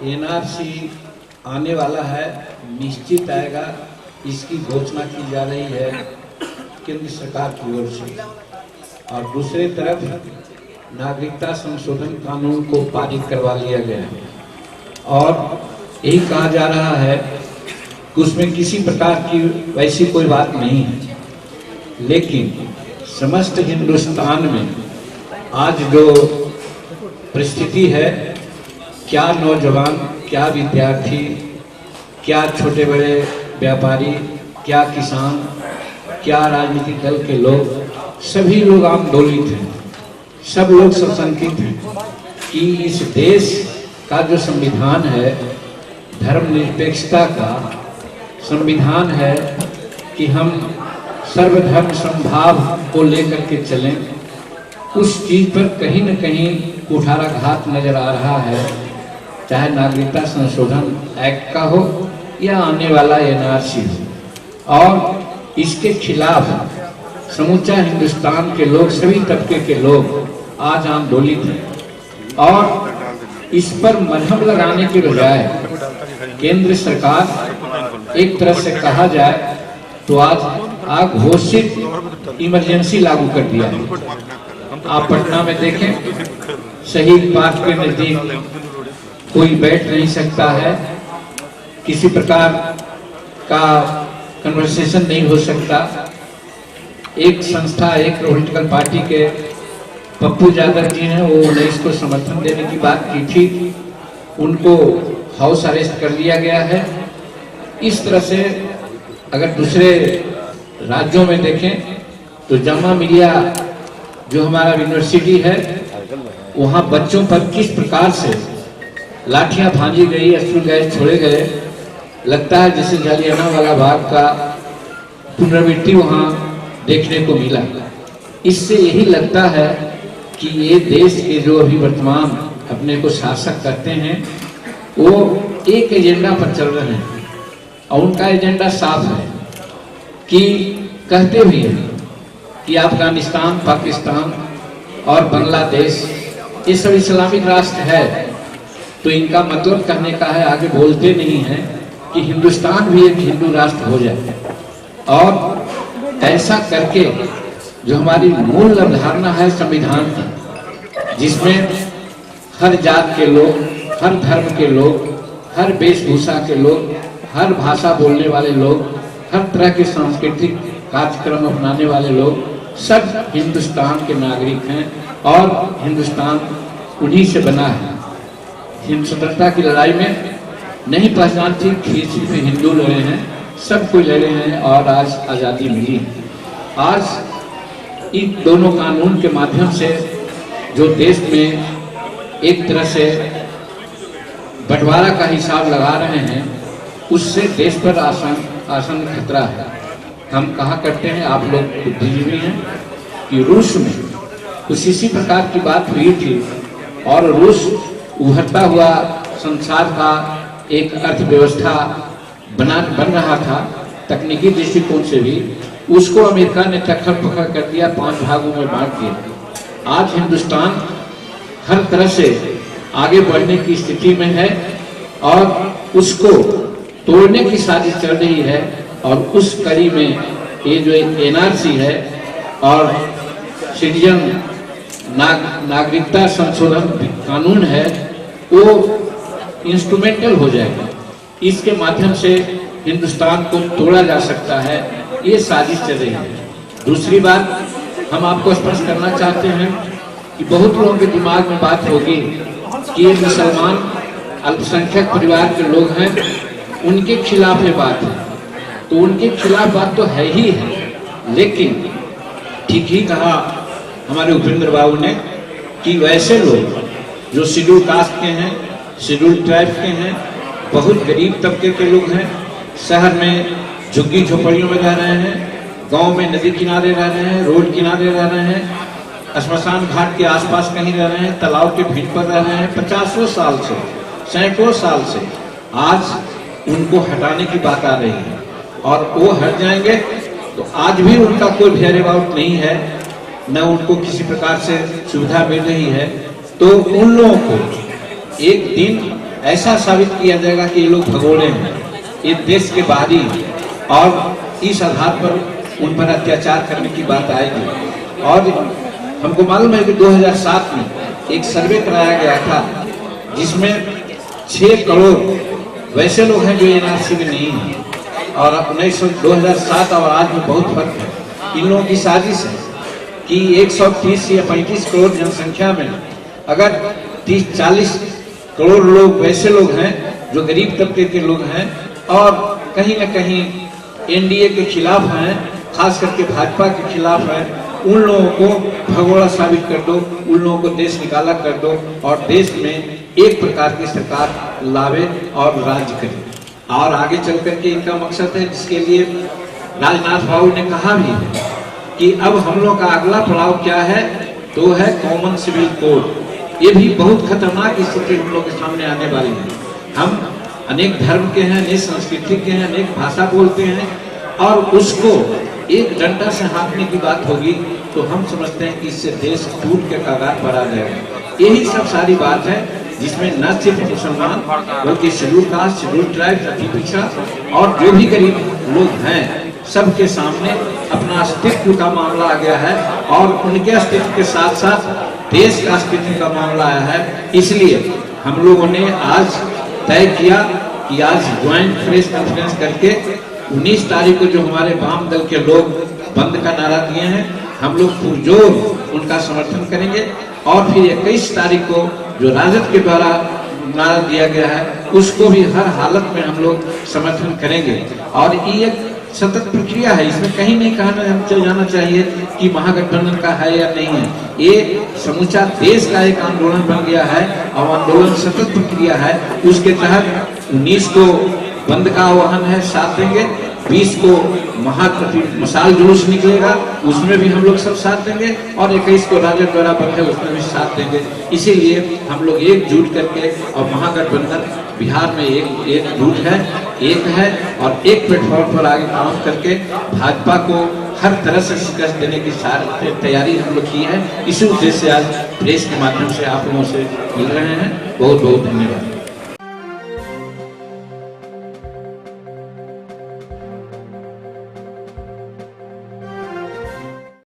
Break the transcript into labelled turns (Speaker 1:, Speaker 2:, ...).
Speaker 1: NRC आने वाला है, निश्चित आएगा, इसकी घोषणा की जा रही है केंद्र सरकार की ओर से। और दूसरी तरफ नागरिकता संशोधन कानून को पारित करवा लिया गया है और यही कहा जा रहा है कि उसमें किसी प्रकार की वैसी कोई बात नहीं है, लेकिन समस्त हिंदुस्तान में आज जो परिस्थिति है, क्या नौजवान, क्या विद्यार्थी, क्या छोटे बड़े व्यापारी, क्या किसान, क्या राजनीतिक दल के लोग, सभी लोग आंदोलित हैं, सब लोग सशंकित हैं कि इस देश का जो संविधान है, धर्मनिरपेक्षता का संविधान है कि हम सर्वधर्म समभाव को लेकर के चलें, उस चीज पर कहीं न कहीं कुठाराघात नजर आ रहा है, चाहे नागरिकता संशोधन एक्ट का हो या आने वाला एनआरसी हो। और इसके खिलाफ समूचा हिंदुस्तान के लोग, सभी तबके के लोग आज आंदोलित हैं और इस पर मरहम लगाने के बजाय केंद्र सरकार एक तरह से कहा जाए तो आज घोषित इमरजेंसी लागू कर दिया है। आप पटना में देखें, शहीद पार्क के नजदीक कोई बैठ नहीं सकता है, किसी प्रकार का कन्वर्सेशन नहीं हो सकता। एक संस्था, एक पॉलिटिकल पार्टी के पप्पू यादव जी हैं, वो 19 को समर्थन देने की बात की थी, उनको हाउस अरेस्ट कर लिया गया है। इस तरह से अगर दूसरे राज्यों में देखें तो जामा मिलिया जो हमारा यूनिवर्सिटी है, वहाँ बच्चों पर किस प्रकार से लाठियां भांजी गई, अश्रु गैस छोड़े गए, लगता है जैसे जलियांवाला बाग का पुनरावृत्ति वहाँ देखने को मिला। इससे यही लगता है कि ये देश के जो अभी वर्तमान अपने को शासक करते हैं, वो एक एजेंडा पर चल रहे हैं और उनका एजेंडा साफ है कि कहते भी हैं कि अफगानिस्तान, पाकिस्तान और बांग्लादेश ये सब इस्लामिक राष्ट्र है, तो इनका मतलब कहने का है, आगे बोलते नहीं हैं कि हिंदुस्तान भी एक हिंदू राष्ट्र हो जाए। और ऐसा करके जो हमारी मूल अवधारणा है संविधान की, जिसमें हर जात के लोग, हर धर्म के लोग, हर वेशभूषा के लोग, हर भाषा बोलने वाले लोग, हर तरह के सांस्कृतिक कार्यक्रम अपनाने वाले लोग सब हिंदुस्तान के नागरिक हैं और हिंदुस्तान उन्हीं से बना है। स्वतंत्रता की लड़ाई में नहीं पहचान थी कि सिर्फ हिंदू लड़े हैं, सब कोई लड़े हैं और आज आज़ादी मिली है। आज इन दोनों कानून के माध्यम से जो देश में एक तरह से बंटवारा का हिसाब लगा रहे हैं, उससे देश पर आसन खतरा है। हम कहा करते हैं, आप लोग बुद्धिजीवी हैं, कि रूस में कुछ इसी प्रकार की बात हुई थी और रूस उभरता हुआ संसार का एक अर्थव्यवस्था बन रहा था तकनीकी दृष्टिकोण से भी, उसको अमेरिका ने टक्कर पकड़ कर दिया, 5 भागों में बांट दिया। आज हिंदुस्तान हर तरह से आगे बढ़ने की स्थिति में है और उसको तोड़ने की साजिश चल रही है। और उस कड़ी में ये जो एनआरसी है और सिटीजन नागरिकता संशोधन कानून है, वो इंस्ट्रूमेंटल हो जाएगा। इसके माध्यम से हिंदुस्तान को तोड़ा जा सकता है, ये साजिश चल रही है। दूसरी बात हम आपको स्पष्ट करना चाहते हैं कि बहुत लोगों के दिमाग में बात होगी कि ये मुसलमान अल्पसंख्यक परिवार के लोग हैं, उनके खिलाफ ये बात है। तो उनके खिलाफ बात तो है ही है, लेकिन ठीक ही कहा हमारे उपेंद्र बाबू ने कि वैसे लोग जो शेड्यूल कास्ट के हैं, शेड्यूल ट्राइब के हैं, बहुत गरीब तबके के लोग हैं, शहर में झुग्गी झोपड़ियों में रह रहे हैं, गांव में नदी किनारे रह रहे हैं, रोड किनारे रह रहे हैं, श्मशान घाट के आसपास कहीं रह रहे हैं, तालाब के भीड़ पर रह रहे हैं, 50 साल से, सैकड़ों साल से, आज उनको हटाने की बात आ रही है। और वो हट जाएंगे तो आज भी उनका कोई वेयर अबाउट नहीं है, न उनको किसी प्रकार से सुविधा मिल रही है। तो उन लोगों को एक दिन ऐसा साबित किया जाएगा कि ये लोग भगोड़े हैं, ये देश के बाहरी, और इस आधार पर उन पर अत्याचार करने की बात आएगी। और हमको मालूम है कि 2007 में एक सर्वे कराया गया था जिसमें 6 करोड़ वैसे लोग हैं जो एनआरसी में नहीं है, और 2007 और आज में बहुत फर्क है। इन लोगों की साजिश है कि 130 या 35 करोड़ जनसंख्या में अगर 30-40 करोड़ लोग वैसे लोग हैं जो गरीब तबके के लोग हैं और कहीं न कहीं एनडीए के खिलाफ हैं, खास करके भाजपा के खिलाफ हैं, उन लोगों को भगोड़ा साबित कर दो, उन लोगों को देश निकाला कर दो और देश में एक प्रकार की सरकार लावे और राज्य करे। और आगे चल करके इनका मकसद है, जिसके लिए राजनाथ बाबू ने कहा भी है कि अब हम लोग का अगला पड़ाव क्या है, तो है कॉमन सिविल कोड। ये भी बहुत खतरनाक स्थिति हम लोग के सामने आने वाली है। हम अनेक धर्म के हैं, अनेक संस्कृति के हैं, अनेक भाषा बोलते हैं, और उसको एक डंडा से हाँकने की बात होगी तो हम समझते हैं कि इससे देश टूट के कगार पर आ जाएगा। यही सब सारी बात है जिसमें न सिर्फ मुसलमान बल्कि शेड्यूल कास्ट, शेड्यूल ट्राइब, अति पिछड़ा और जो भी गरीब लोग हैं सबके सामने अपना अस्तित्व का मामला आ गया है, और उनके अस्तित्व के साथ साथ देश का अस्तित्व का मामला आया है। इसलिए हम लोगों ने आज तय किया कि आज ज्वाइंट प्रेस कॉन्फ्रेंस करके 19 तारीख को जो हमारे वाम दल के लोग बंद का नारा दिए हैं, हम लोग पुरजोर उनका समर्थन करेंगे, और फिर 21 तारीख को जो राजद के द्वारा नारा दिया गया है उसको भी हर हालत में हम लोग समर्थन करेंगे। और ये एक सतत प्रक्रिया है, इसमें कहीं नहीं कहना चल जाना चाहिए कि महागठबंधन का है या नहीं है। ये समूचा देश का एक आंदोलन बन गया है और आंदोलन सतत प्रक्रिया है। उसके तहत 19 को बंद का आह्वान है, साथ देंगे। 20 को मसाल जुलूस निकलेगा, उसमें भी हम लोग सब साथ देंगे, और 21 को राजद द्वारा बंद है उसमें भी साथ देंगे। इसीलिए हम लोग एकजुट करके, और महागठबंधन बिहार में एकजुट है, एक है, और एक प्लेटफॉर्म पर आगे काम करके भाजपा को हर तरह से शिकस्त देने की सारी तैयारी हम लोग की है। इसी उद्देश्य से आज प्रेस के माध्यम से आप लोगों से मिल रहे हैं। बहुत बहुत धन्यवाद।